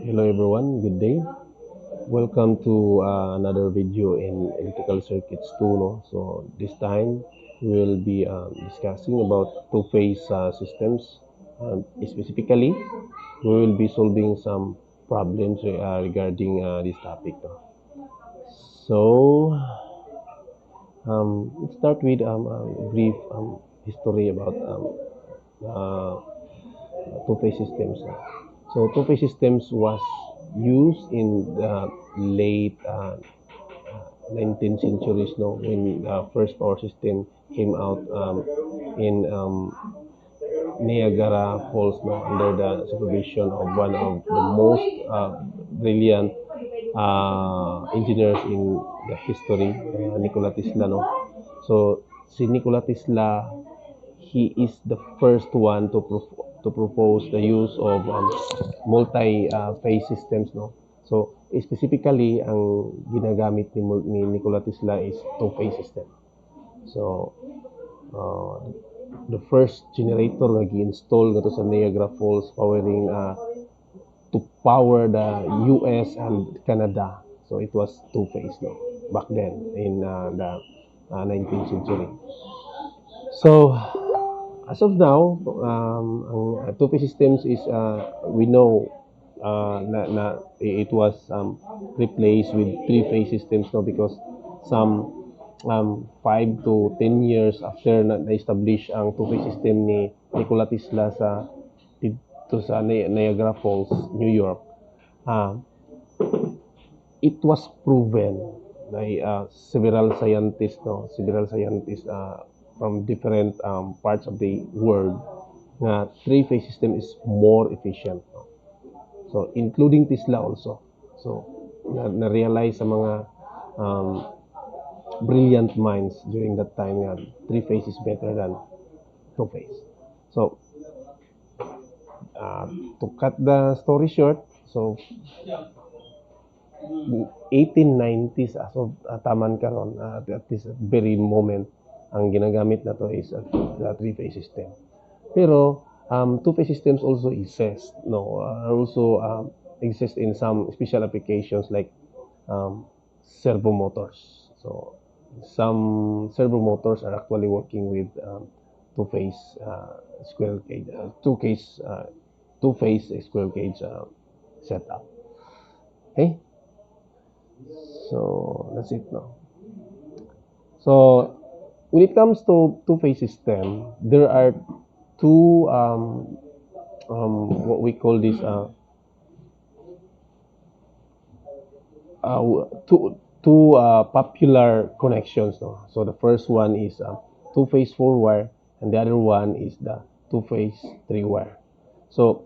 Hello everyone, good day. Welcome to another video in electrical circuits 2. No? So this time we will be discussing about two-phase systems. Specifically, we will be solving some problems regarding this topic. No? So let's start with a brief history about uh, two-phase systems. So two-phase systems was used in the late 19th centuries, no, when the first power system came out in Niagara Falls, no, under the supervision of one of the most brilliant engineers in the history, Nikola Tesla. No? So si Nikola Tesla, he is the first one to propose the use of multi-phase systems. No? So specifically, ang ginagamit ni Nikola Tesla is two-phase system. So uh, the first generator na gi-install gato sa Niagara Falls powering to power the US and Canada. So it was two-phase, no, back then in the 19th century. So as of now, ang two-phase systems is we know na it was replaced with three-phase systems, no, because some 5 to 10 years after na-establish ang two-phase system ni Nikola Tesla dito sa Niagara Falls, New York, uh, it was proven by several scientists from different parts of the world na three-phase system is more efficient. No? So, including Tesla also. So, na-realize sa mga um, brilliant minds during that time nga three-phase is better than two-phase. So, to cut the story short, so 1890s as of taman karon at this very moment ang ginagamit na to is the three-phase system. Pero two-phase systems also exist, no, also exist in some special applications like servo motors. So some servo motors are actually working with two-phase squirrel cage, two-phase squirrel cage setup. Okay, so that's it now. So when it comes to two-phase system, there are two what we call this two popular connections. No? So the first one is two-phase four-wire, and the other one is the two-phase three-wire. So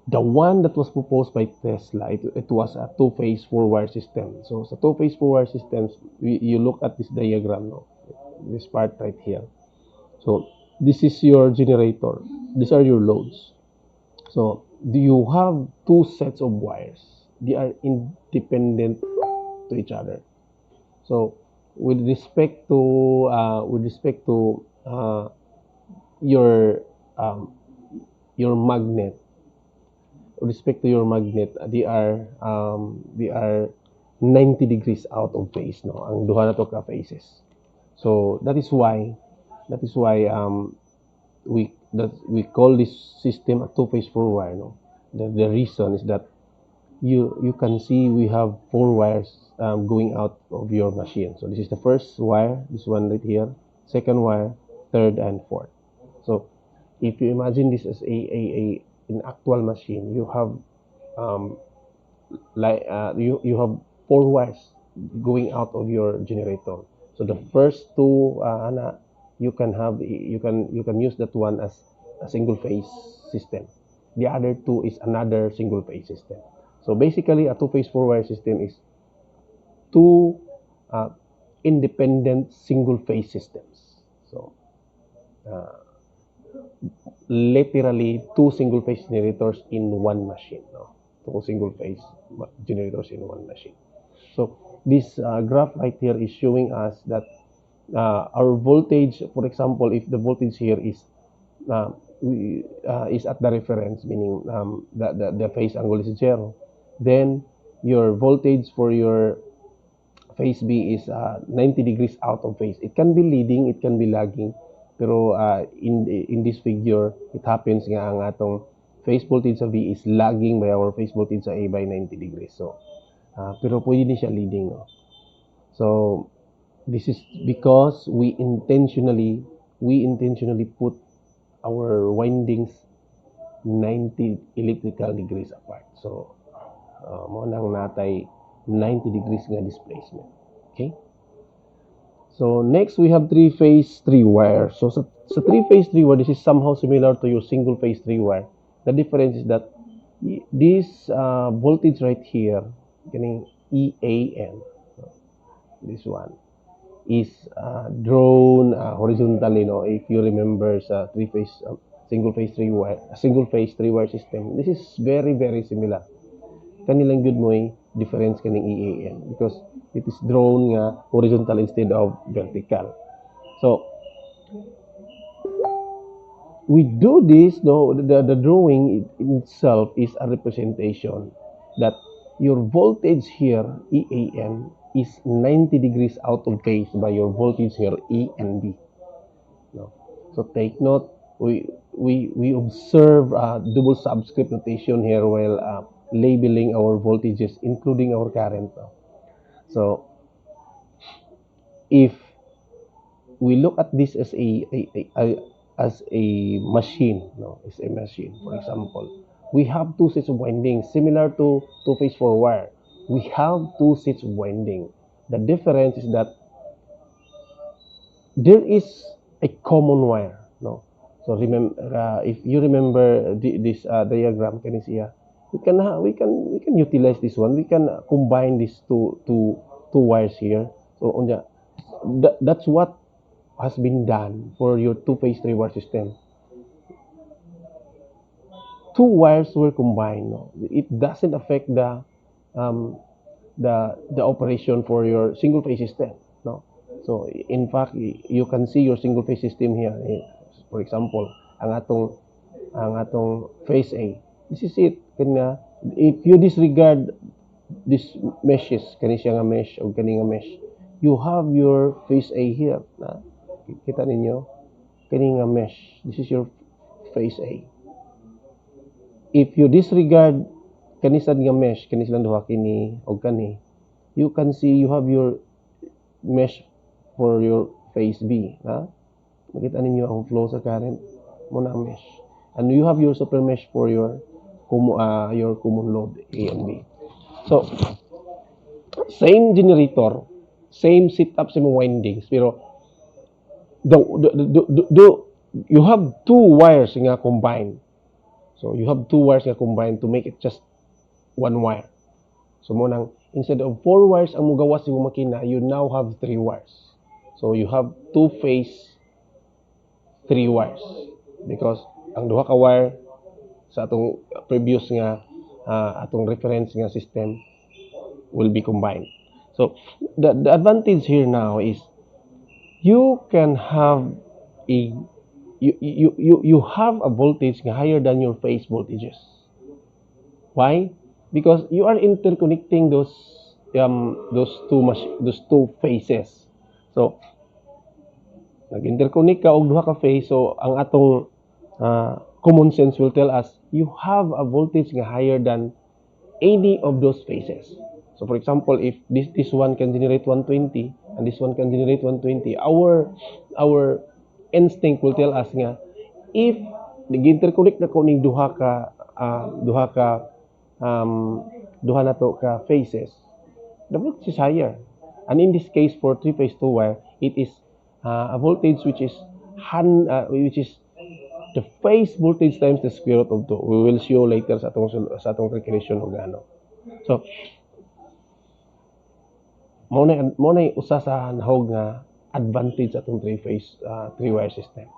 the one that was proposed by Tesla, it was a two-phase four-wire system. So sa two-phase four-wire systems, you look at this diagram, no? This part right here. So this is your generator. These are your loads. So do you have two sets of wires? They are independent to each other. So with respect to your magnet, with respect to your magnet, they are 90 degrees out of phase, no, ang duha na to ka phases. So that is why we call this system a two-phase four wire. No, the reason is that you can see we have four wires going out of your machine. So this is the first wire, this one right here, second wire, third and fourth. So if you imagine this as a an actual machine, you have you have four wires going out of your generator. So the first two you can use that one as a single phase system. The other two is another single phase system. So basically, a two-phase four-wire system is two uh, independent single-phase systems. So literally two single-phase generators in one machine. No? Two single-phase generators in one machine. So this graph right here is showing us that our voltage, for example, if the voltage here is is at the reference, meaning the phase angle is 0, then your voltage for your phase B is 90 degrees out of phase. It can be leading, it can be lagging, pero in this figure, it happens nga ang atong phase voltage sa B is lagging by our phase voltage sa A by 90 degrees. So, pero pwede din siya leading. No? So, this is because we intentionally put our windings 90 electrical degrees apart. So, mo nang natay 90 degrees nga displacement. Okay? So, next we have three-phase, three-wire. So, sa three-phase, three-wire, this is somehow similar to your single-phase, three-wire. The difference is that this voltage right here, getting EAN, this one, is drawn horizontally. No? If you remember sa three-phase, single-phase, three-wire system, this is very, very similar. Kanilang good mo difference kaning EAN because it is drawn nga horizontal instead of vertical. So we do this, no, the drawing in itself is a representation that your voltage here EAN is 90 degrees out of phase by your voltage here E and B. No? So take note, we observe double subscript notation here while labeling our voltages, including our current. No? So, if we look at this as a machine, no, as a machine, for example, we have two sets of windings similar to two-phase four-wire. We have two sets of winding. The difference is that there is a common wire. No, so remember if you remember this diagram, can you see here? We can utilize this one. We can combine these two wires here. So that's what has been done for your two-phase three-wire system. Two wires were combined. No? It doesn't affect the operation for your single-phase system. No. So in fact, you can see your single-phase system here. For example, ang atong phase A. This is it. Kanya, if you disregard these meshes, kani siya nga mesh o kani nga mesh, you have your phase A here. Na, kita ninyo, kani nga mesh. This is your phase A. If you disregard kani sad nga mesh, kani silang duha kini o kani, you can see you have your mesh for your phase B. Na? Makita ninyo ang flow sa current mo na mesh. And you have your super mesh for your common load A and B. So, same generator, same setup, same windings, pero you have two wires nga combined. So, you have two wires nga combined to make it just one wire. So, mo nang, instead of four wires ang mugawas yung makina, you now have three wires. So, you have two-phase, three wires. Because ang duha ka wire sa atong previous nga atong reference nga system will be combined. So the advantage here now is you can have you have a voltage higher than your phase voltages. Why? Because you are interconnecting those two phases. So nag-interconnect ka og duha ka phase, so ang atong common sense will tell us you have a voltage higher than any of those phases. So for example, if this one can generate 120 and this one can generate 120, our instinct will tell us nga if nag-interconnect na ko ning duha na to ka phases, the voltage is higher. And in this case for three-phase two-wire, it is a voltage which is the phase voltage times the square root of 2. We will show later sa atong calculation o gano. So, mo na usa sa nahog nga advantage atong three-phase, three-wire system.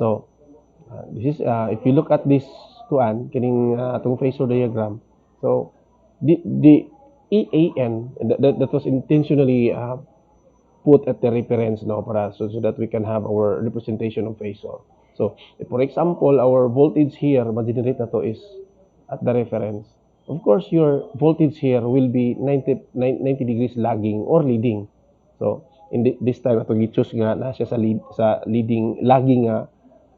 So, this is, if you look at this kining atong phasor diagram, so, the EAN, that was intentionally put at the reference, no, para so that we can have our representation of phasor. So, if for example, our voltage here, ma-generate na to is at the reference. Of course, your voltage here will be 90 degrees lagging or leading. So, in this time, ito gi-choose nga na siya sa leading, lagging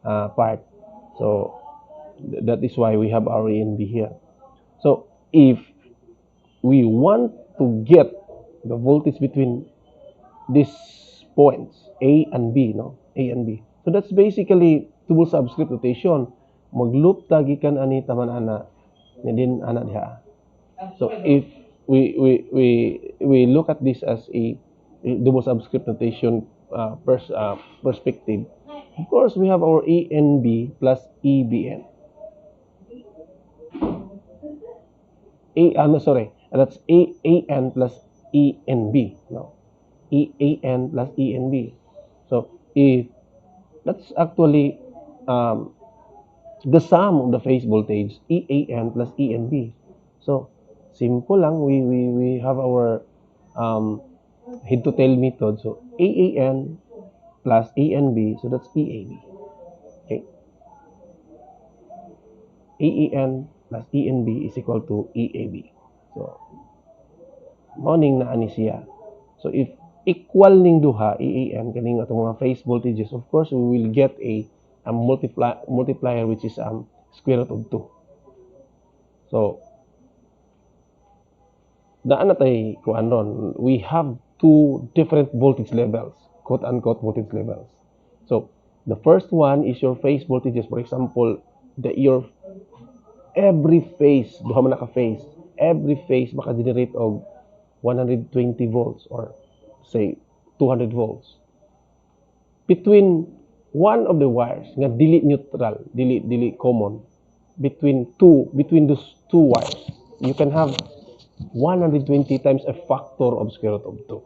part. So, that is why we have our A and B here. So, if we want to get the voltage between these points, A and B, no? A and B. So that's basically double subscript notation. Mag-loop tagikan ani taman ana ni din ana diha. So if we look at this as a double subscript notation perspective, of course we have our A and B plus EBN. That's AN plus ENB. No, EAN plus ENB. So if that's actually the sum of the phase voltage EAN plus ENB. So simple lang, we have our head to tail method. So AAN plus ANB, so that's EAB. Okay, AAN plus ENB is equal to EAB. So morning na ani siya. So if equal ning duha EAN kaning atong mga phase voltages, of course we will get a multiplier which is square root of 2. So daan na tay kuan ron, we have two different voltage levels, quote unquote voltage levels. So the first one is your phase voltages. For example, your every phase, duha man ka phase, every phase maka-generate og 120 volts or say 200 volts between one of the wires nga dili neutral, dili common, between those two wires, you can have 120 times a factor of square root of 2.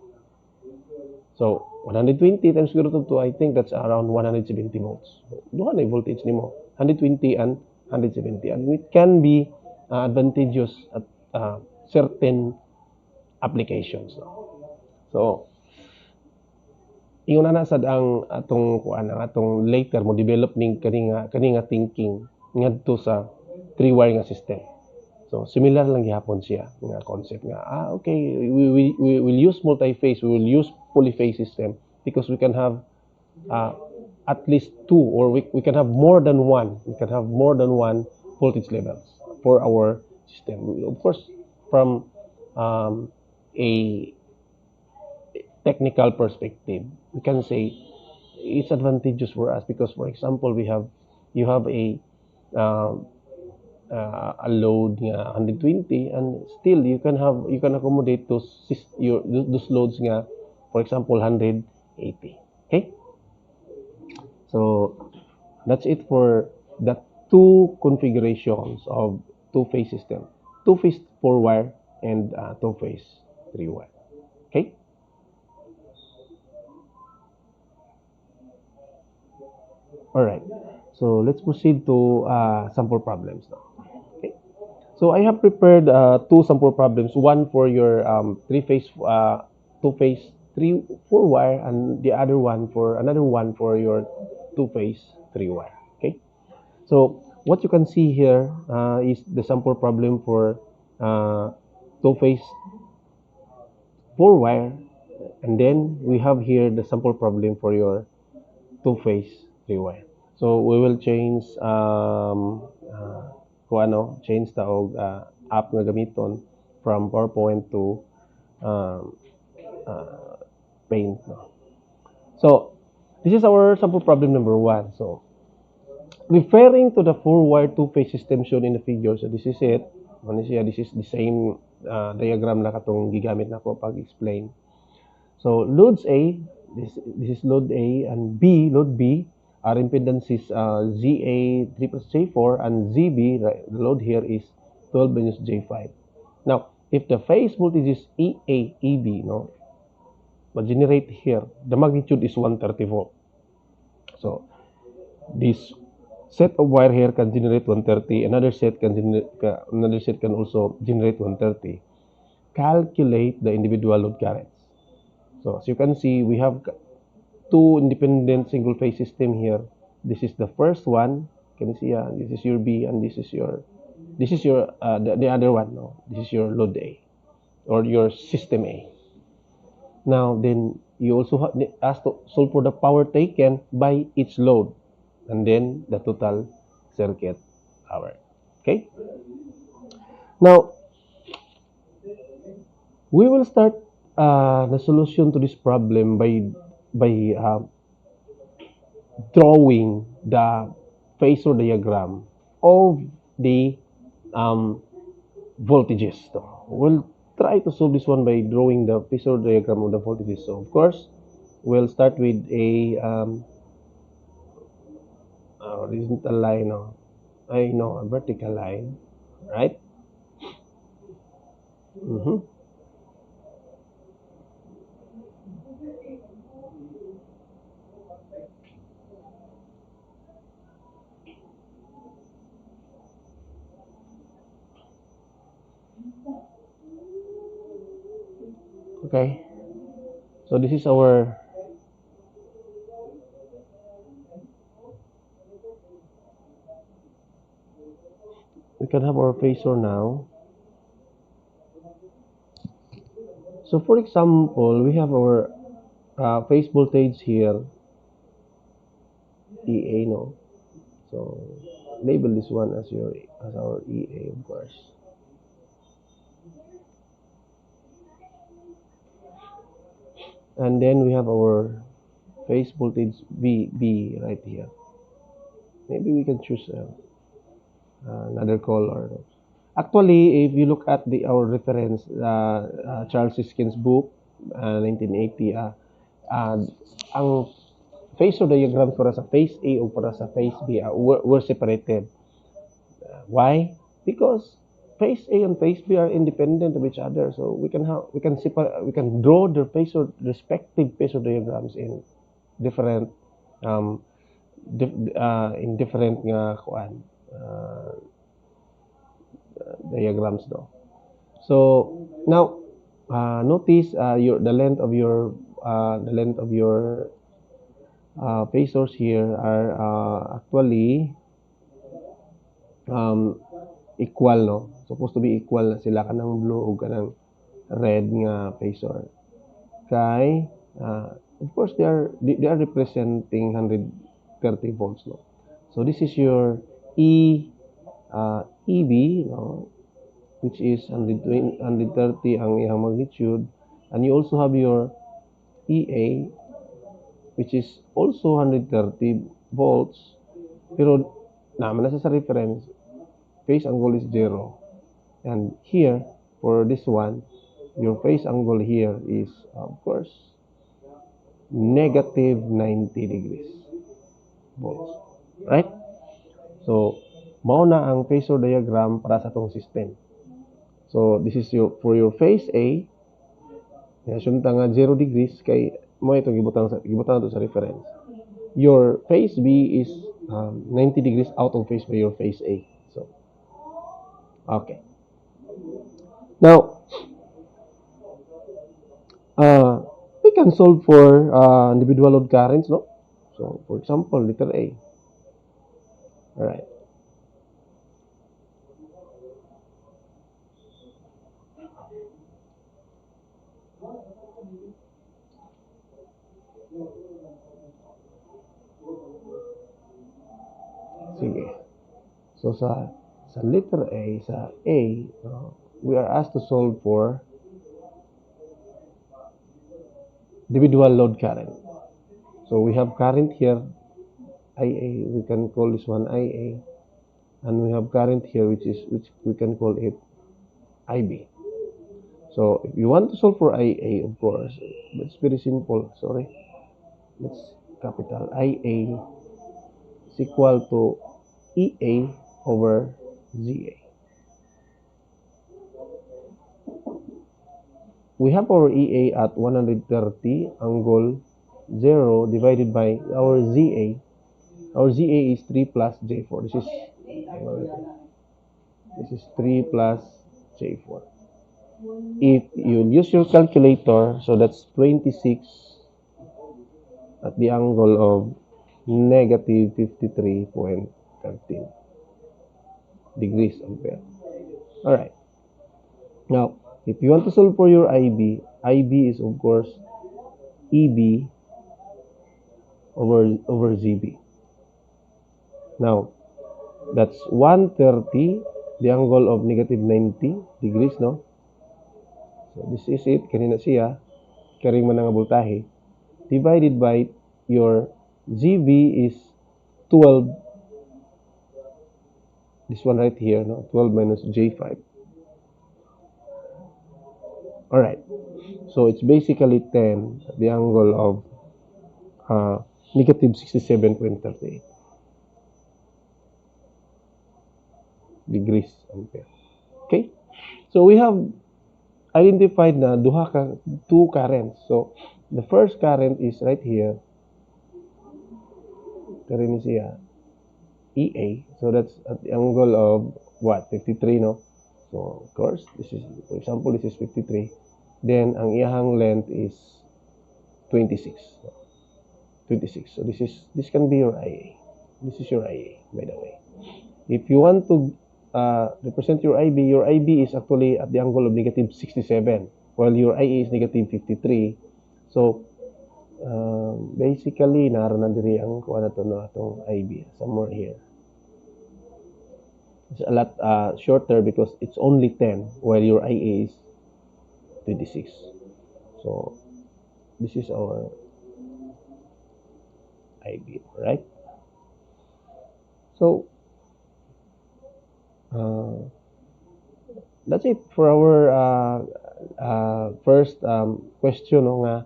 So 120 times square root of 2, I think that's around 170 volts. Duha na voltage nimo, 120 and 170, and it can be advantageous at certain applications. So ingon na sad ang atong kuan, ang atong later mo develop ning kaninga thinking ngadto sa three wire nga system. So similar lang gihapon siya nga concept nga okay, we will use multi-phase, we will use polyphase system because we can have at least two, or we can have more than one. We can have more than one voltage levels for our system. Of course, from a technical perspective, we can say it's advantageous for us because, for example, you have a load nga 120, and still you can accommodate those loads nga, for example, 180. Okay, so that's it for the two configurations of two-phase system: two-phase 4-wire and two-phase 3-wire. Okay. All right, so let's proceed to sample problems now. Okay, so I have prepared two sample problems, one for your three-phase, two-phase, 4-wire, and the other one for your two-phase 3-wire. Okay, so what you can see here is the sample problem for two-phase 4-wire, and then we have here the sample problem for your two-phase 3-wire. So we will change change ta og app nga gamiton from PowerPoint to Paint. No? So this is our sample problem number 1. So referring to the 4-wire two-phase system shown in the figure, so this is it. This is the same diagram na katong gigamit nako pag-explain. So loads A, this is load A, and B, load B, our impedance is ZA 3 plus J4, and ZB, the load here is 12 minus J5. Now, if the phase voltage is EA, EB, no, but generate here, the magnitude is 130 volt. So this set of wire here can generate 130. Another set can also generate 130. Calculate the individual load currents. So as you can see, we have two independent single phase system here. This is the first one. Can you see? This is your B, and this is your the other one. No, this is your load A or your system A. Now then you also ask to solve for the power taken by each load, and then the total circuit power. Okay. Now we will start the solution to this problem by drawing the phasor diagram of the um, voltages. So we'll try to solve this one by drawing the phasor diagram of the voltages. So of course, we'll start with a horizontal line, a vertical line, right? Mm-hmm. Okay. So this is our we can have our phasor now. So for example, we have our phase voltage here, EA, no? So label this one as our EA, of course. And then we have our phase voltage VB right here. Maybe we can choose another color. Actually, if you look at our reference, Charles Siskin's book, 1980, ang phasor diagrams para sa phase A o para sa phase B were separated. Why? Because phase A and phase B are independent of each other, so we can draw their respective phasor diagrams in different um, in different uh, diagrams though. So now notice the length of your phasors here are actually um, equal, no? Supposed to be equal na sila kanang blue ug kanang red nga phasor. Kay of course they are representing 130 volts, no? So this is your EB, no? Which is 120, 130 ang iyang magnitude, and you also have your EA, which is also 130 volts, pero naman na sa reference phase angle is 0. And here, for this one, your phase angle here is, of course, negative 90 degrees volts. Right? So, mao na ang phasor diagram para sa tong system. So, this is for your phase A, nasunta nga 0 degrees, kay mo itong gibutan to sa reference. Your phase B is 90 degrees out of phase by your phase A. So, okay. Now, we can solve for individual load currents, no? So, for example, letter A. Alright. Sige. So, sa letter A, we are asked to solve for individual load current. So, we have current here, IA. We can call this one IA. And we have current here, which we can call it IB. So, if you want to solve for IA, of course, it's very simple. Sorry. Let's capital IA is equal to EA over ZA. We have our EA at 130 angle 0 divided by our ZA. Our ZA is 3 plus J4. This is 3 plus J4. If you use your calculator, so that's 26 at the angle of negative 53.13 degrees ampere. Alright. Now, if you want to solve for your IB is of course EB over ZB. Now, that's 130, the angle of negative 90 degrees, no? So, this is it. Kanina siya, karing man nga voltahe. Divided by your ZB is 12. This one right here, no? 12 minus J5. Alright. So, it's basically 10, the angle of negative 67.38 degrees ampere. Okay? So, we have identified na two currents. So, the first current is right here. Current is here. EA. So, that's at the angle of what? 53, no? So, of course, this is, for example, this is 53. Then, ang iyahang length is 26. 26. So, this can be your IA. This is your IA, by the way. If you want to represent your IB is actually at the angle of negative 67, while your IA is negative 53. So, basically, naroon na diri ang kuha na to, no, itong IB, somewhere here. It's a lot shorter because it's only 10, while your IA is 26. So, this is our IB, right? So, that's it for our first question nga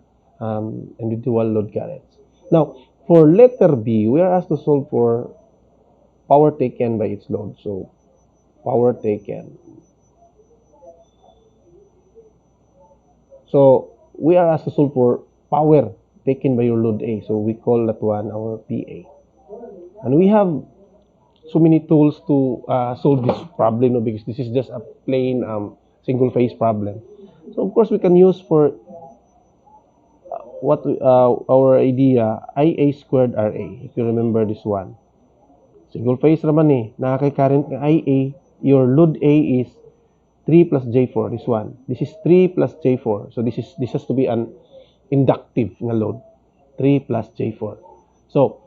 individual load currents. Now, for letter B, we are asked to solve for power taken by its load. So, power taken. So, we are asked to solve for power taken by your load A. So, we call that one our PA. And we have so many tools to solve this problem, no, because this is just a plain single phase problem. So, of course, we can use for our idea, IA squared RA. If you remember this one. Single phase naman eh. Nakakay current ng IA, your load A is 3 plus J4, this one. This is 3 plus J4. So, this has to be an inductive nga load. 3 plus J4. So,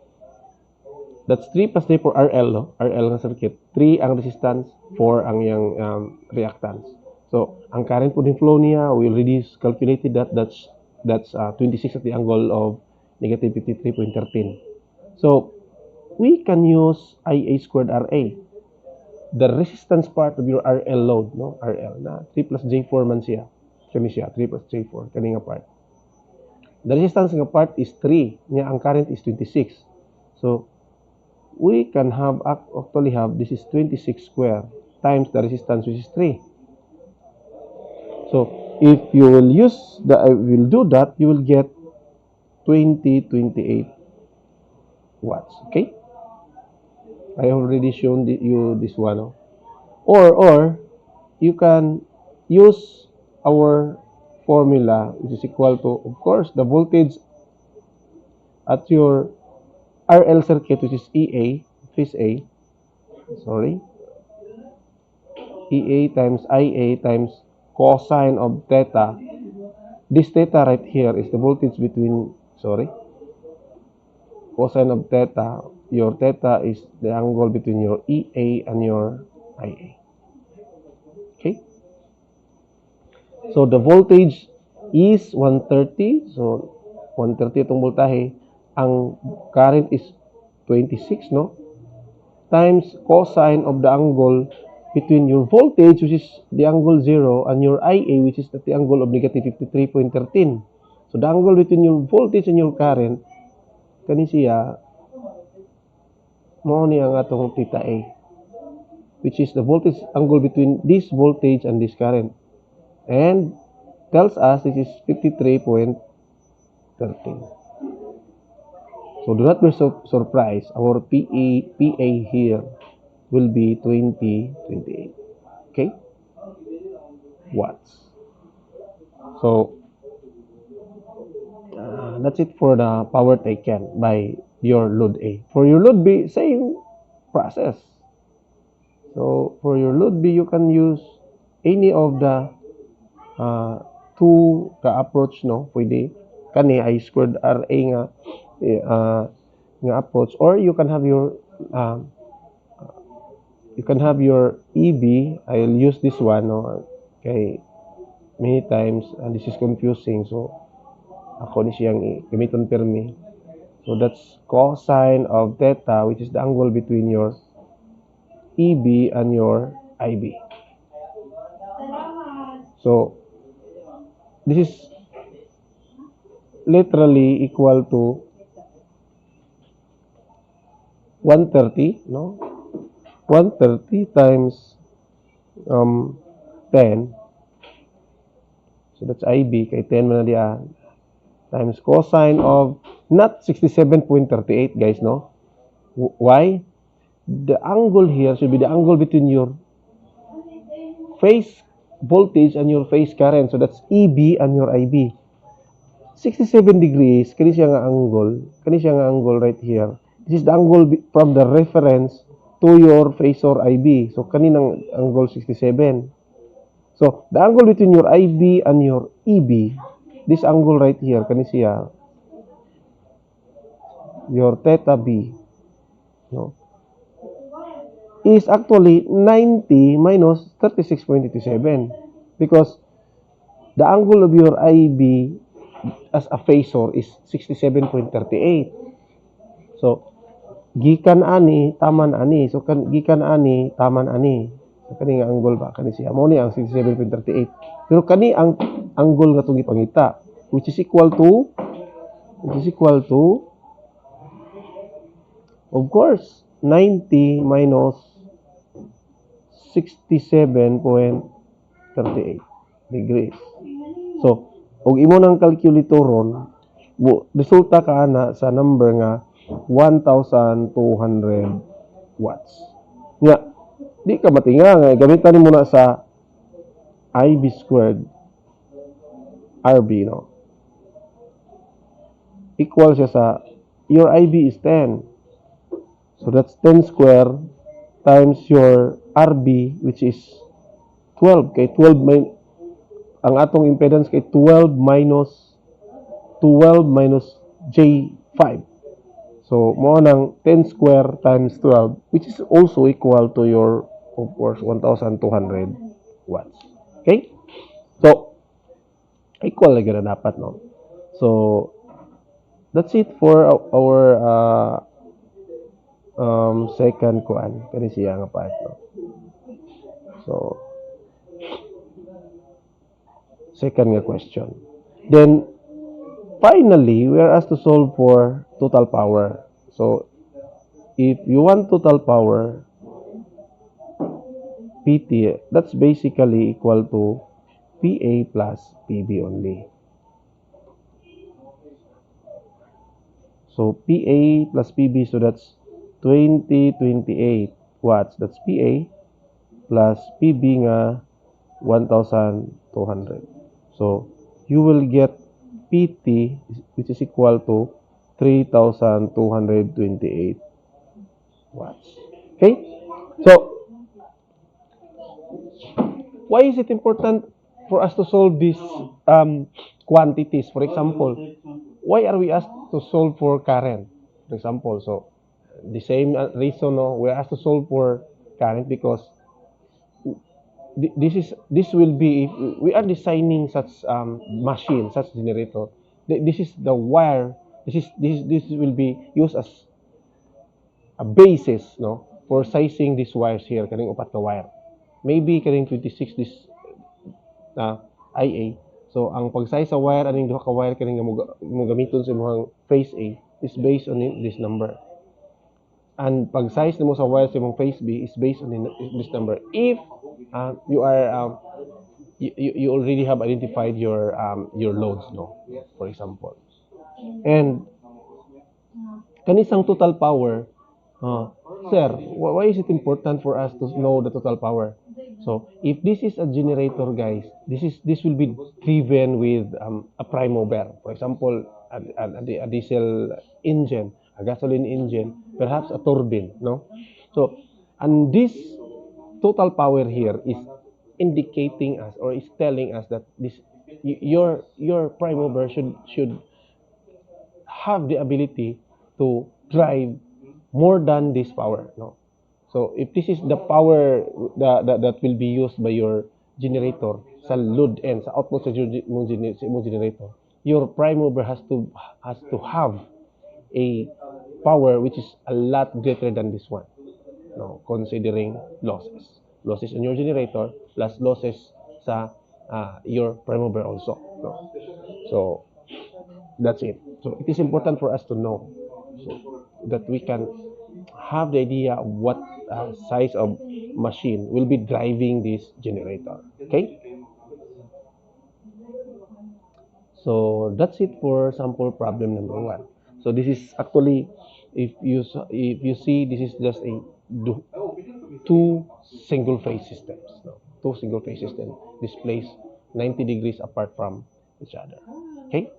that's 3 plus J4 RL, no? RL nga circuit. 3 ang resistance, 4 ang yang reactance. So, ang current po din flow niya, we already calculated that. That's 26 at the angle of negative 53.13. So, we can use IA squared RA. The resistance part of your RL load, no? RL na 3 plus J4 man siya. Kani siya, 3 plus J4, kani nga part. The resistance nga part is 3. Nya ang current is 26. So, we can actually have, this is 26 square times the resistance, which is 3. So, if you will do that, you will get 28 watts. Okay? I have already shown you this one. No? Or you can use our formula, which is equal to, of course, the voltage at your RL circuit, which is EA, phase A, EA times IA times cosine of theta. This theta right here is the voltage between, cosine of theta. Your theta is the angle between your EA and your IA. Okay? So, the voltage is 130. So, 130 itong voltahe. Ang current is 26, no? Times cosine of the angle between your voltage, which is the angle 0, and your IA, which is at the angle of negative 53.13. So, the angle between your voltage and your current, kani siya, mo ni ang atong theta A, which is the voltage angle between this voltage and this current. And tells us this is 53.13. So, do not be surprised. Our PA here will be 28. Okay? Watts. So, that's it for the power taken by your load A. For your load B, same process. So for your load B, you can use any of the two ka-approach, no? Pwede. Kani I squared RA nga approach, or you can have your EB. I'll use this one, no? Kay many times and this is confusing, so ako ni siyang gamiton pirmi. So that's cosine of theta, which is the angle between your EB and your IB. So this is literally equal to 130, no? 130 times 10. So that's IB, kay 10 man na diya, times cosine of not 67.38, guys, no? Why? The angle here should be the angle between your phase voltage and your phase current. So that's EB and your IB. 67 degrees, kani siya nga angle right here. This is the angle from the reference to your phasor IB. So kaninang angle 67. So the angle between your IB and your EB, this angle right here, kani siya your theta B, no, is actually 90 minus 36.87, because the angle of your IB as a phasor is 67.38. So gikan ani taman ani, so gikan ani taman ani, so kani nga angle ba kani siya mo ni ang 67.38, pero kani ang angle nga tong gipangita, which is equal to of course 90 minus 67.38 degrees. So og imo nang kalkulatoron, resulta ka ana sa number nga 1,200 watts. Nya, di ka matinga nga gamitan mo na sa IB squared RB, no? Equal siya sa your IB is 10. So that's 10 square times your RB, which is 12. Kay 12 ang atong impedance kay 12 minus J5. So mo nang 10 square times 12, which is also equal to your, of course, 1,200 watts. Okay? So equal lagi na dapat, no? So that's it for our second kuan kani siya nga part, no? So second nga question. Then finally, we are asked to solve for total power. So if you want total power, PT, that's basically equal to PA plus PB only. So PA plus PB, so that's 2028 watts. That's PA plus PB nga 1,200. So you will get PT, which is equal to 3,228 watts. Okay? So why is it important for us to solve these quantities? For example, why are we asked to solve for current? For example, so the same reason, no, we're asked to solve for current because this will be, if we are designing such machine, such generator, this is the wire, this will be used as a basis, no, for sizing these wires here, kaning upat ka wire. Maybe kaning 26 this IA. So ang pag-size sa wire aning duha ka wire kaning mo gamiton sa imong phase A is based on this number. And pag-size nimo sa wire sa imong phase B is based on this number. If you are you already have identified your loads, no, for example. And kanisang total power, sir, why is it important for us to know the total power? So if this is a generator, guys, this will be driven with a prime mover. For example, a diesel engine. a gasoline engine, perhaps a turbine, no? So, and this total power here is indicating us or is telling us that your prime mover should have the ability to drive more than this power, no? So if this is the power that will be used by your generator sa load end, sa output sa mo generator, your prime mover has to have a power which is a lot greater than this one, no, considering losses in your generator plus losses sa your prime mover also, no? So that's it. So it is important for us to know, so that we can have the idea of what size of machine will be driving this generator. Okay, so that's it for sample problem number one. So this is actually, if you see, this is just a two single phase systems. No? Two single phase system displays 90 degrees apart from each other. Okay.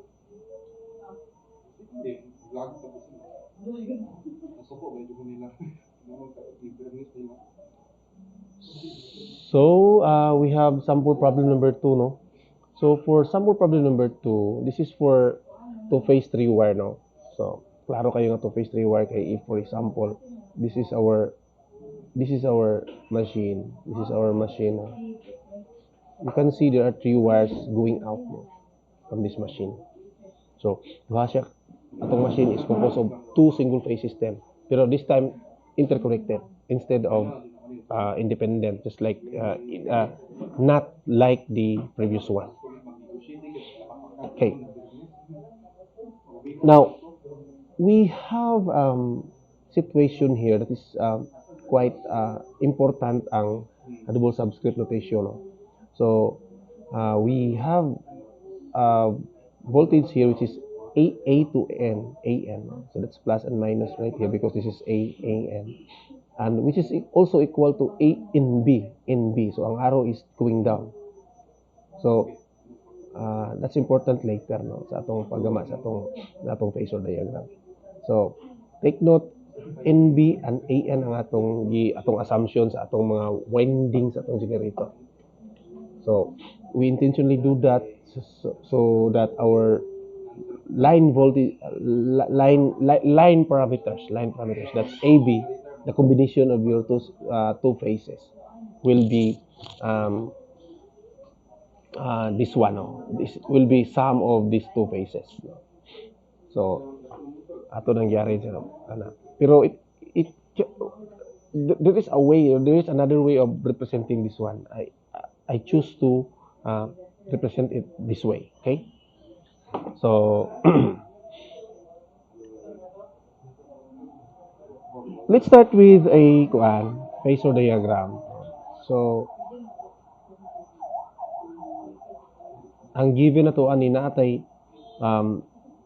So we have sample problem number two, no? So for sample problem number two, this is for two-phase three-wire, no? So klaro kayo nga two-phase three-wire kay if for example, this is our this is our machine. This is our machine. No? You can see there are three wires going out, no, from this machine. So duha siya, atong machine is composed of two single phase system. Pero this time interconnected instead of independent, just like not like the previous one. Okay. Now we have situation here that is quite important ang double subscript notation. No? So we have voltage here which is A to N, AN. So that's plus and minus right here because this is AN. And which is also equal to A in B. So ang arrow is going down. So that's important later, no, sa atong paggama sa atong phasor diagram. So take note, NB and AN ang atong assumption sa atong mga windings sa atong generator. So we intentionally do that so that our line voltage line parameters, that's AB, the combination of your two phases will be this one, no? This will be sum of these two phases, no? So ato nangyari sa pero it there is a way, there is another way of representing this one. I choose to represent it this way. Okay, so let's start with a phasor diagram. So ang given na to ani natay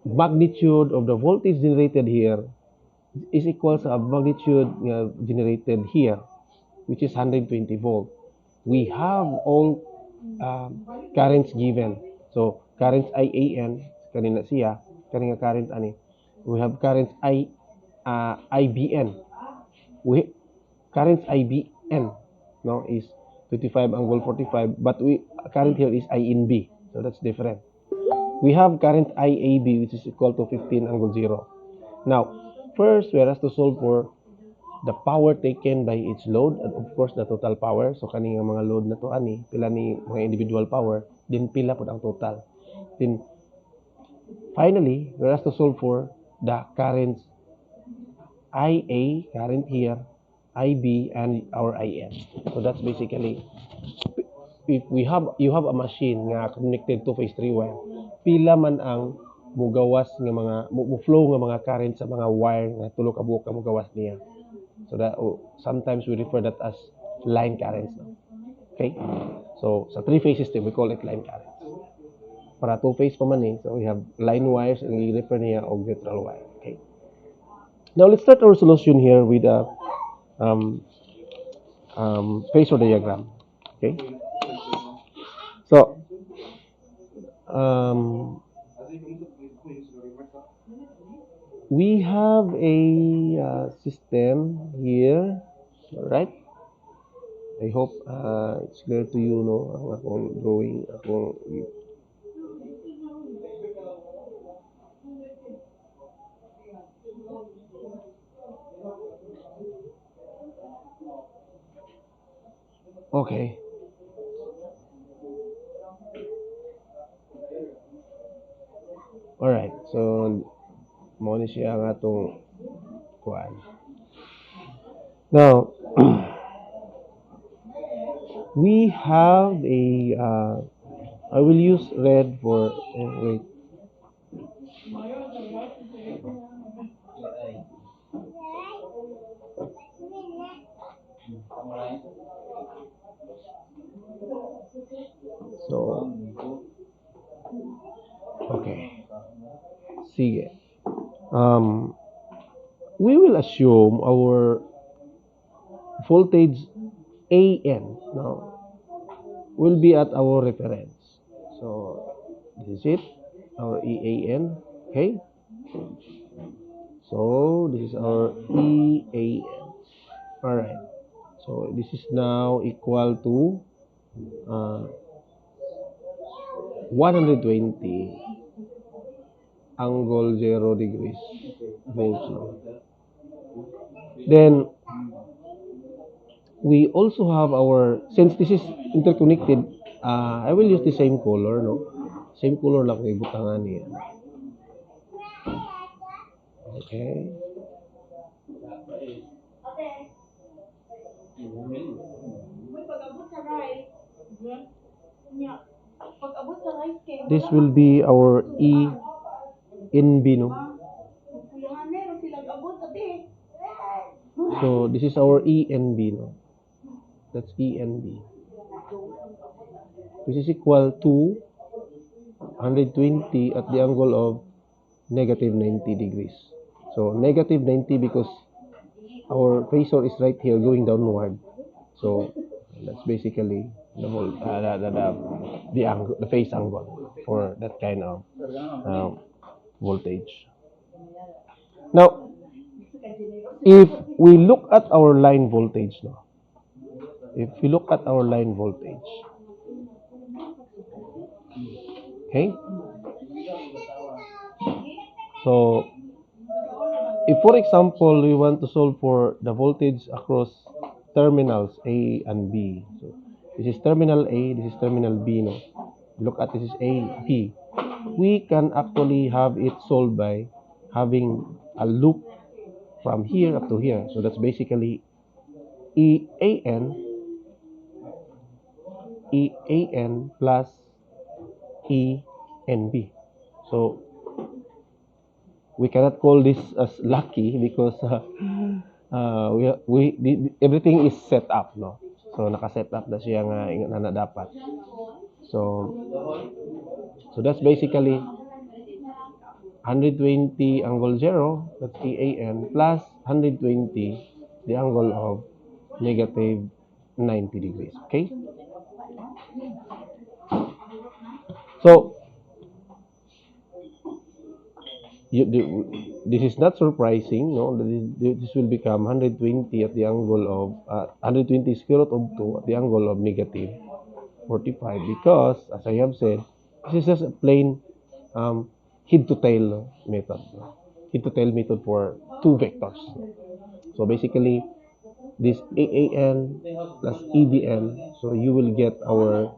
magnitude of the voltage generated here is equal sa magnitude generated here, which is 120 volt. We have all currents given. So currents IAN kanina siya, kanina current ani. We have currents IBN. We currents IBN, no, is 25 angle 45, but we current here is I in B, so that's different. We have current IAB, which is equal to 15 angle 0. Now first we have to solve for the power taken by each load and of course the total power. So kani nga mga load na to ani pila ni mga individual power, then pila pud ang total. Then finally we have to solve for the currents IA, current here, IB, and our IN. So that's basically, if you have a machine nga connected to phase 3 wire, pila man ang mugawas nga mga flow nga mga current sa mga wire nga tulo ka buok ka mugawas niya. So that sometimes we refer that as line currents, no? Okay, so sa three phase system we call it line currents. Para two phase pa man so we have line wires and we refer niya og neutral wire. Okay, now let's start our solution here with a phasor diagram. Okay, so we have a system here, right? I hope it's clear to you, no? Ang akong drawing, akong okay. Alright. So, mo ni siya ang atong kuan. Now, we have a I will use red for wait. So, okay. Sige. Um, we will assume our voltage AN now will be at our reference. So, this is it, our EAN. Okay. So, this is our EAN. Alright. So, this is now equal to uh, 120 angle 0 degrees volts. No? Then, we also have our, since this is interconnected, I will use the same color, no? Same color lang kay butangan niya. Okay. This will be our E in B, no? So, this is our ENB, no? That's ENB. Which is equal to 120 at the angle of negative 90 degrees. So, negative 90 because our phasor is right here going downward. So, that's basically the whole, the angle, the phase angle for that kind of voltage. Now, if we look at our line voltage now, if we look at our line voltage, okay? So, if for example, we want to solve for the voltage across terminals A and B. So, this is terminal A, this is terminal B, no? Look at this is A, B. We can actually have it solved by having a loop from here up to here. So that's basically EAN plus ENB. So we cannot call this as lucky because everything is set up, no? So naka-set up na siya nga na dapat. So that's basically 120 angle 0, that's EAN, plus 120 the angle of negative 90 degrees. Okay? So, this is not surprising, no? This will become 120 at the angle of 120 square root of 2 at the angle of negative 45 because, as I have said, this is just a plain head to tail method. Head to tail method for two vectors. So basically, this AAN plus EBN, so you will get our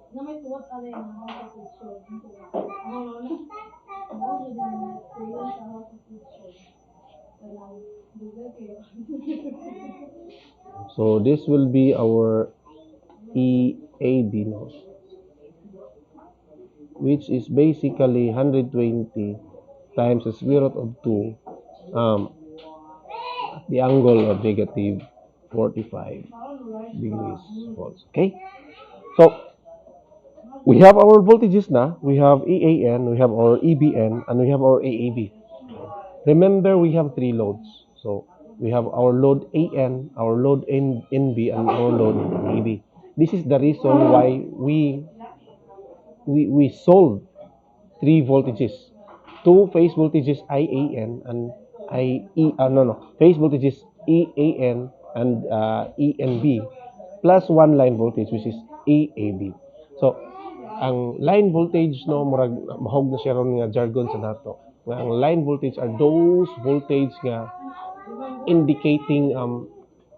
so this will be our EAB node, which is basically 120 times the square root of 2 the angle of negative 45 degrees volts. Okay? So, we have our voltages na. We have EAN, we have our EBN, and we have our AAB. Remember, we have three loads. So, we have our load AN, our load NB, and our load AB. This is the reason why we solve three voltages. Two phase voltages IAN and phase voltage is EAN and ENB plus one line voltage which is EAB. So ang line voltage no murag mahog na siya ron nga jargon sa nato. Ang line voltage are those voltage nga indicating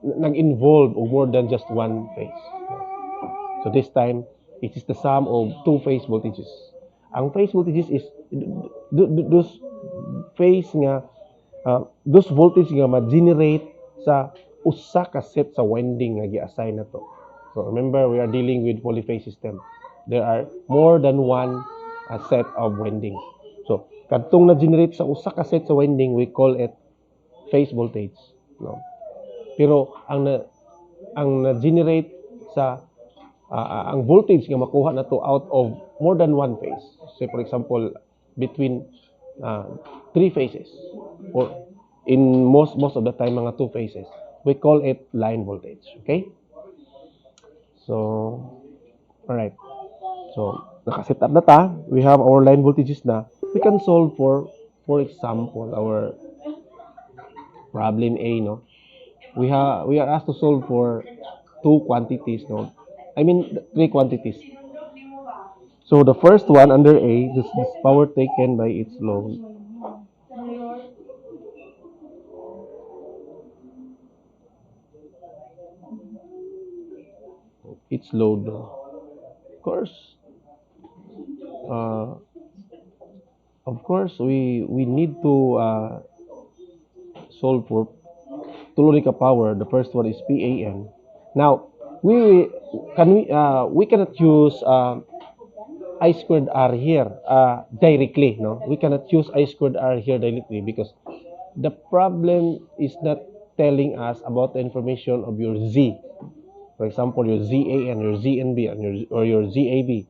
nag-involve of more than just one phase. So this time it is the sum of two phase voltages. Ang phase voltages is those phase nga those voltage nga ma-generate sa usa ka set sa winding nga gi-assign nato. So remember, we are dealing with polyphase system. There are more than one set of windings. So kadtong na-generate sa usa ka set sa winding, we call it phase voltage, no? Pero ang na-generate sa ang voltage nga makuha nato out of more than one phase. Say for example, between three phases or in most of the time mga two phases, we call it line voltage. Okay? So, all right. So, naka-set up na ta. We have our line voltages na. We can solve for example, our problem A, no? We are asked to solve for two quantities, no? I mean, three quantities. So, the first one under A, this power taken by its load. Its load. Uh, of course, we need to solve for Tulurika power. The first one is PAN. Now, we cannot use I squared R here directly. No, we cannot use I squared R here directly because the problem is not telling us about the information of your Z. For example, your ZAN, your ZNB, and your ZAB.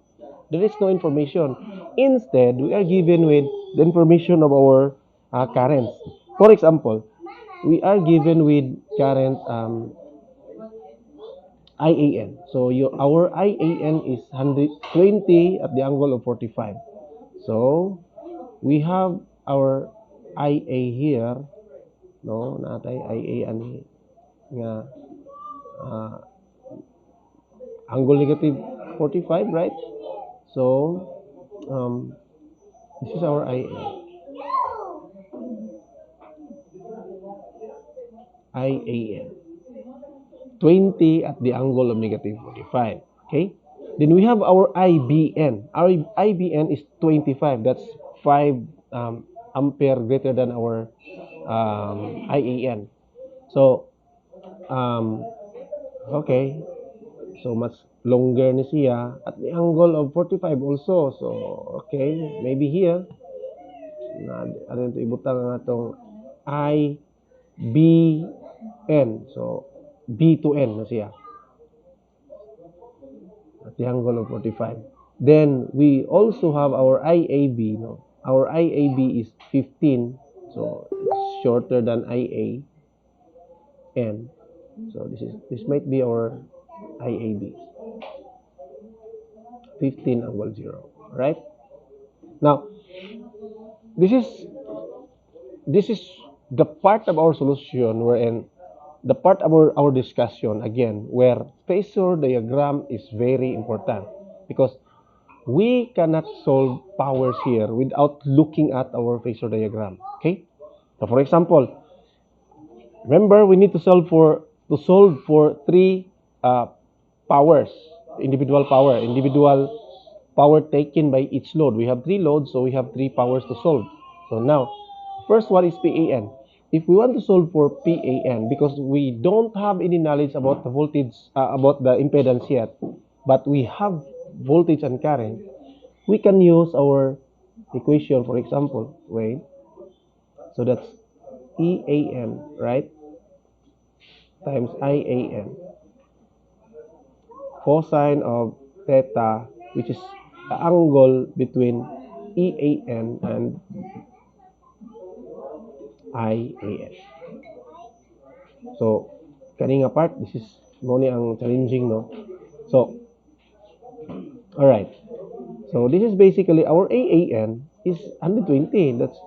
There is no information. Instead, we are given with the information of our currents. For example, we are given with current IAN. So our IAN is 120 at the angle of 45. So we have our IA here, no, natay IA ani nga angle negative 45, right? So this is our IA. IAN. 20 at the angle of negative 45. Okay? Then we have our IBN. Our IBN is 25. That's 5 ampere greater than our IAN. So, okay. So, much longer ni siya at the angle of 45 also. So, okay. Maybe here. Ano ito ibutang nga itong IBN. So, B to N na siya at the angle of 45. Then we also have our IAB, no? Our IAB is 15, so it's shorter than IAN. So this might be our IAB, 15 angle 0, right? Now this is the part of our solution wherein the part of our discussion again where phasor diagram is very important because we cannot solve powers here without looking at our phasor diagram. Okay, so for example, remember we need to solve for three powers, individual power taken by each load. We have three loads, so we have three powers to solve. So now first one is PAN. If we want to solve for PAN, because we don't have any knowledge about the voltage, about the impedance yet, but we have voltage and current, we can use our equation, for example, wait. So that's EAN, right? Times IAN. Cosine of theta, which is the angle between EAN and IAS. So, kaning part, this is muna ang challenging, no? So, alright. So, this is basically our AAN is 120. That's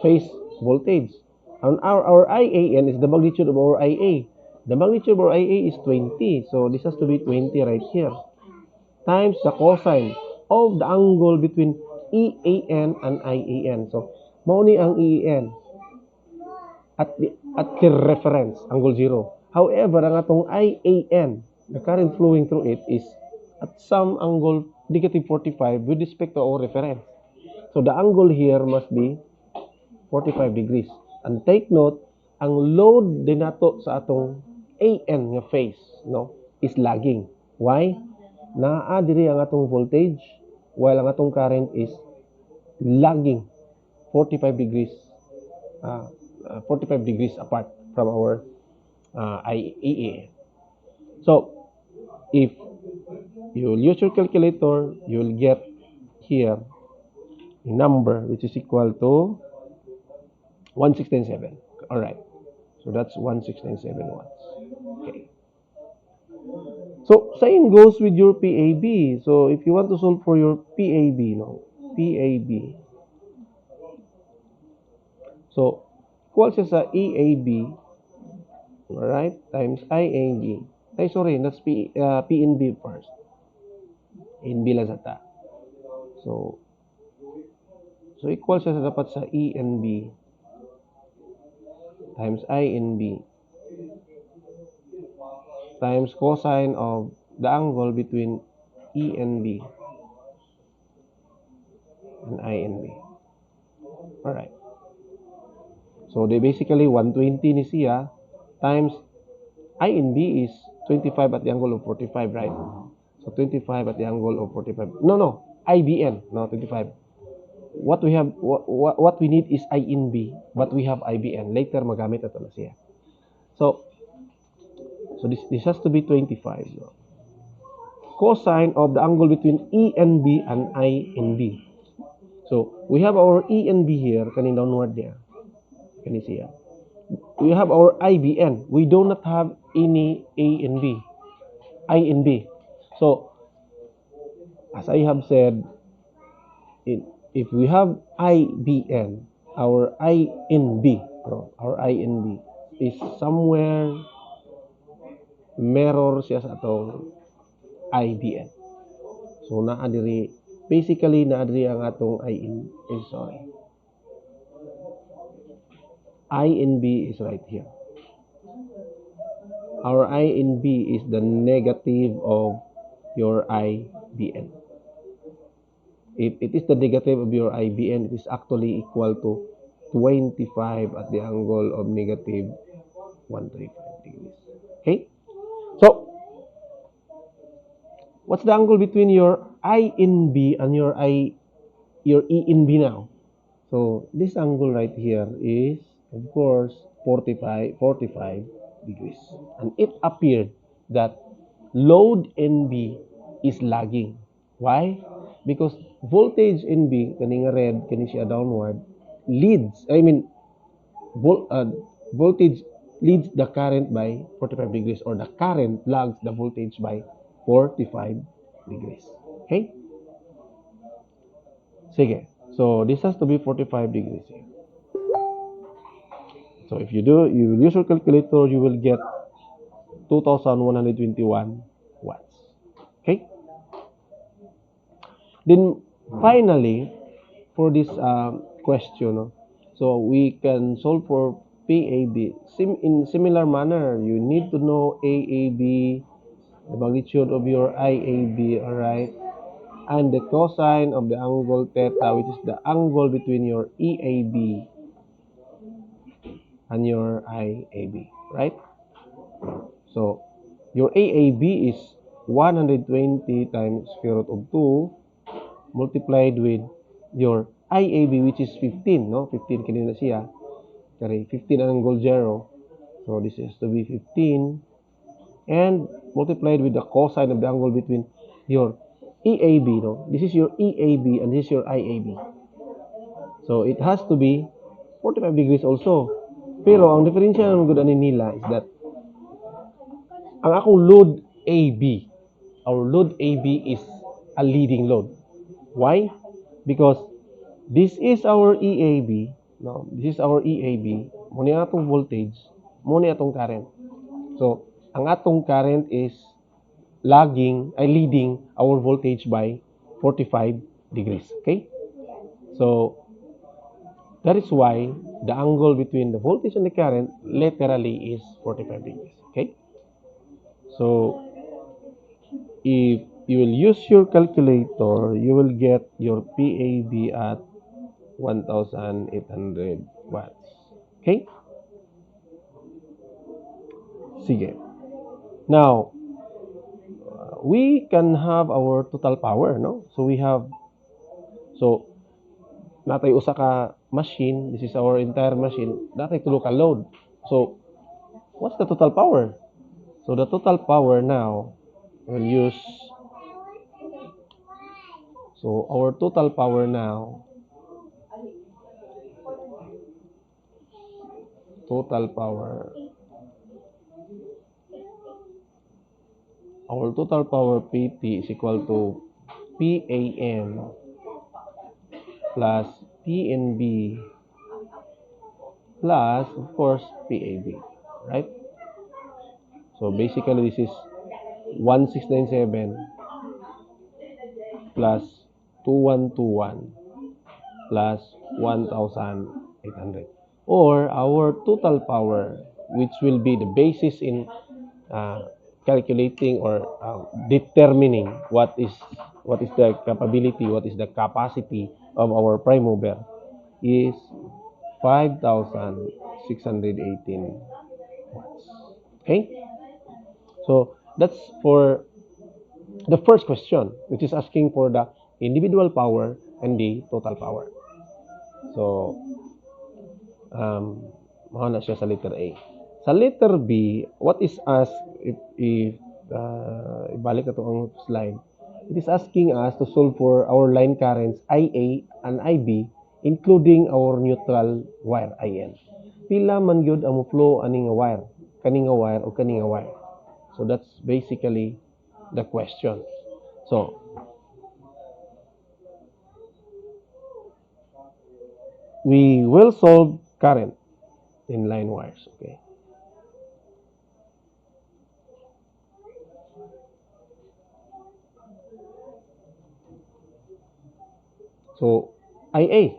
phase voltage. Our IAN is the magnitude of our IA. The magnitude of our IA is 20. So this has to be 20 right here. Times the cosine of the angle between EAN and IAN. So, mao ni ang EAN at the reference, angle 0. However, ang atong IAN, the current flowing through it is at some angle negative 45 with respect to our reference. So, the angle here must be 45 degrees. And take note, ang load din nato sa atong AN nga phase, no, is lagging. Why? Naa diri ang atong voltage while ang atong current is lagging 45 degrees 45 degrees apart from our IEA. So, if you use your calculator, you'll get here a number which is equal to 167. All right. So that's 167 watts. Okay. So, same goes with your PAB. So, if you want to solve for your PAB, no? PAB. So, equal siya sa EAB, alright, times IAB. Ay, sorry, that's P and B first. In B lang sa ta. So equal siya sa dapat sa E and B times I and B times cosine of the angle between E and B and I and B. Alright. So, they basically 120 ni siya times I and B is 25 at the angle of 45, right? So, 25 at the angle of 45. No. IBN. No, 25. What we have, what we need is I in B, but we have IBN. Later, magamit ito na siya. So this has to be 25. No? Cosine of the angle between E and B and I and B. So, we have our E and B here, kaning downward niya. Kani siya. We have our IBN. We do not have any A and B. I and B. So, as I have said, if we have IBN, our I in B is somewhere mirror siya sa atong IBN. So, basically, naadiri ang atong I in B is right here. Our I in B is the negative of your IBN. If it is the negative of your IBN, it is actually equal to 25 at the angle of negative 135 degrees. Okay? So, what's the angle between your I in B and your E in B now? So, this angle right here is, of course, 45 degrees. And it appeared that load in B is lagging. Why? Because voltage in B, kaning red, kani siya downward, voltage leads the current by 45 degrees, or the current lags the voltage by 45 degrees. Okay? Sige. So, this has to be 45 degrees here. So, if you use your calculator, you will get 2,121 watts. Okay? Then, finally, for this question, so we can solve for PAB. In similar manner, you need to know AAB, the magnitude of your IAB, alright? And the cosine of the angle theta, which is the angle between your EAB and your IAB, right? So, your AAB is 120 times square root of 2 multiplied with your IAB, which is 15, no? 15 kanina siya. Kari 15 ang angle 0. So, this is to be 15. And multiplied with the cosine of the angle between your EAB, no? This is your EAB and this is your IAB. So, it has to be 45 degrees also. Pero, ang diferensya ng good nila is that ang akong load AB, our load AB is a leading load. Why? Because this is our EAB, no? This is our EAB, mo ni atong voltage, mo ni atong current. So, ang atong current is leading our voltage by 45 degrees. Okay? So, that is why the angle between the voltage and the current literally is 45 degrees. Okay? So, if you will use your calculator, you will get your PAB at 1,800 watts. Okay? Sige. Now, we can have our total power, no? So, natay usa ka machine, this is our entire machine, natay tulo ka load. So, what's the total power? So, the total power now will use, so our total power now, our total power PT is equal to PAN plus PNB plus, of course, PAB, right? So basically, this is 1697 plus 2121 plus 1,800. Or our total power, which will be the basis in calculating or determining what is the capability, what is the capacity of our prime mover, is 5,618 watts. Okay? So, that's for the first question, which is asking for the individual power and the total power. So, mga na siya sa letter A. Sa letter B, what is asked, if ibalik na ito ang slide, it is asking us to solve for our line currents IA and IB, including our neutral wire, IN. Pila man yun ang flow aning wire, kaning wire o kaning wire. So that's basically the question. So, we will solve current in line wires, okay? So, IA.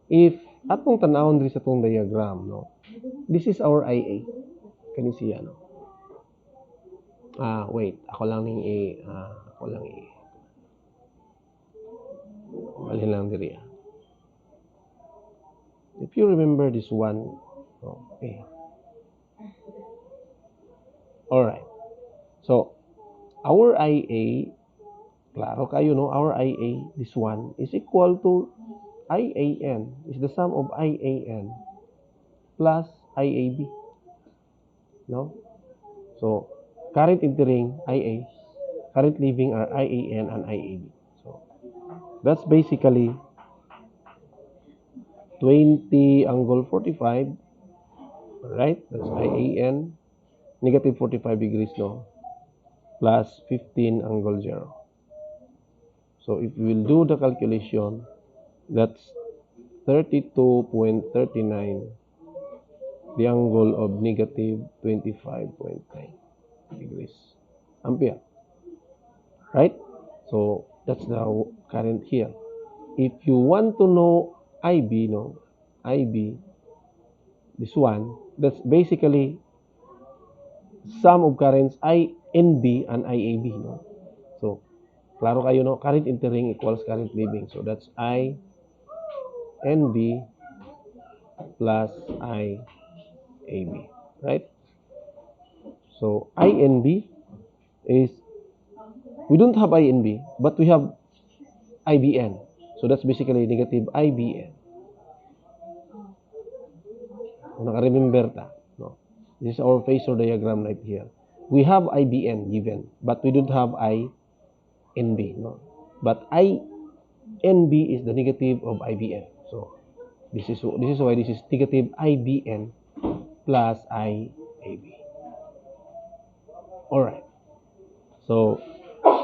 If atong tanawon diri sa tong diagram, no, this is our IA. Kani siya, no. Wait, ako lang Alin lang diri. If you remember this one, okay. All right. So, our IA, klaro kayo, no? Our IA, this one, is equal to IAN, is the sum of IAN plus IAB. No? So, current entering IA, current leaving are IAN and IAB. So, that's basically 20 angle 45, right? That's IAN, negative 45 degrees, no? Plus 15 angle 0. So, if we will do the calculation, that's 32.39, the angle of negative 25.9 degrees ampere, right? So, that's the current here. If you want to know IB, no, IB, this one, that's basically sum of currents INB and IAB, no? So, klaro kayo, no? Current entering equals current leaving. So, that's INB plus IAB, right? So, INB is, we don't have INB, but we have IBN. So, that's basically negative IBN. Naka-remember ta, no? This is our phasor diagram right here. We have IBN given, but we don't have INB, no? But INB is the negative of IBN. So, this is why this is negative IBN plus IAB. Alright. So,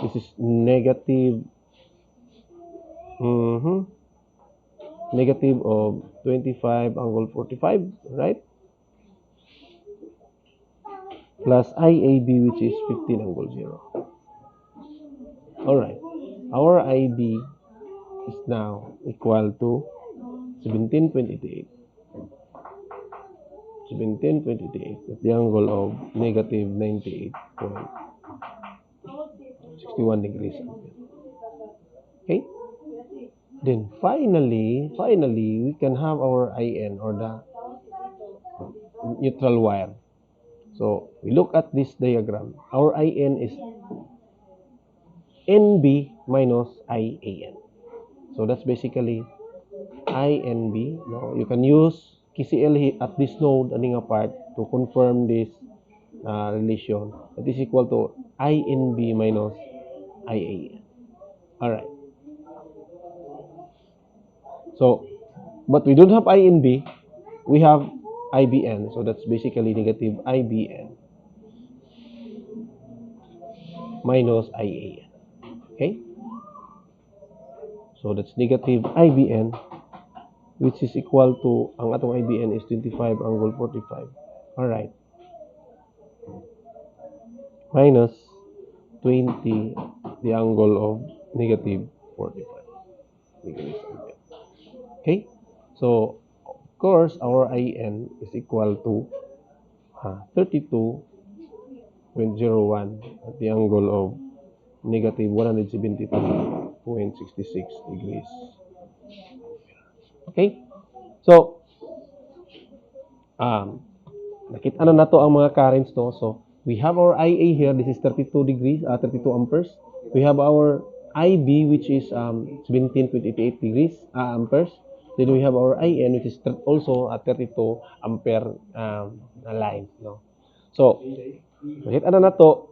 this is negative negative of 25 angle 45, right? Plus IAB, which is 15 angle 0. Alright, our IB is now equal to 1728. 1728 at the angle of negative 98.61 degrees. Okay? Then finally, we can have our IN, or the neutral wire. So we look at this diagram. Our IN is NB minus IAN. So that's basically INB. No? You can use KCL at this node aning apart to confirm this relation. That is equal to INB minus IAN. Alright. So, but we don't have INB. We have IBN. So that's basically negative IBN minus IAN. Okay? So that's negative IBN, which is equal to, ang atong IBN is 25 angle 45. Alright. Minus 20 the angle of negative 45 degrees. Okay? So, of course, our IN is equal to 32.01 at the angle of negative 172.66 degrees. Okay? So, nakita na nato ang mga currents, no? So, we have our IA here. This is 32 degrees, 32 amperes. We have our IB, which is 17.88 degrees, amperes. Then we have our IN, which is also a 32 ampere line, no? So, nakita na nato,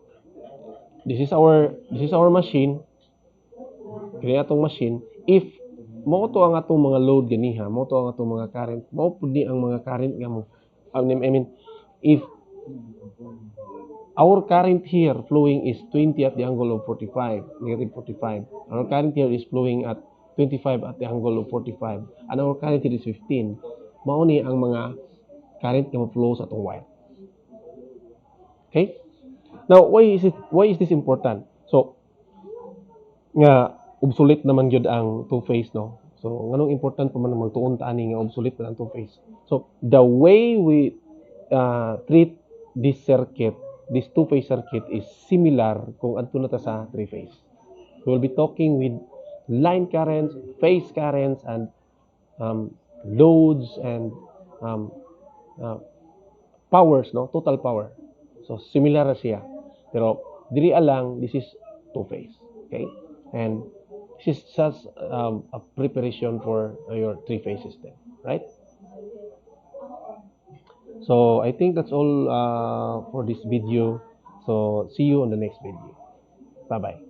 this is our machine. Kaya atong machine, if mo to ang atong mga load ganiha, mo to ang atong mga current, mao pud ni ang mga current nga mo. I mean, if our current here flowing is 20 at the angle of 45, negative 45. Our current here is flowing at 25 at the angle of 45. And our current here is 15. Mao ni ang mga current nga mo-flow sa atong wire. Okay? Now, why is this important? So, nga obsolete naman gyud ang two-phase, no? So, nganong important pa man magtuon ta ani nga obsolete pa ang two-phase. So, the way we treat this circuit, this two-phase circuit is similar kung adto na ta sa three-phase. We will be talking with line currents, phase currents, and loads and powers, no? Total power. So, similar na siya. Pero, diri alang, this is two-phase. Okay? And this is just a preparation for your three-phase system. Right? So, I think that's all for this video. So, see you on the next video. Bye-bye.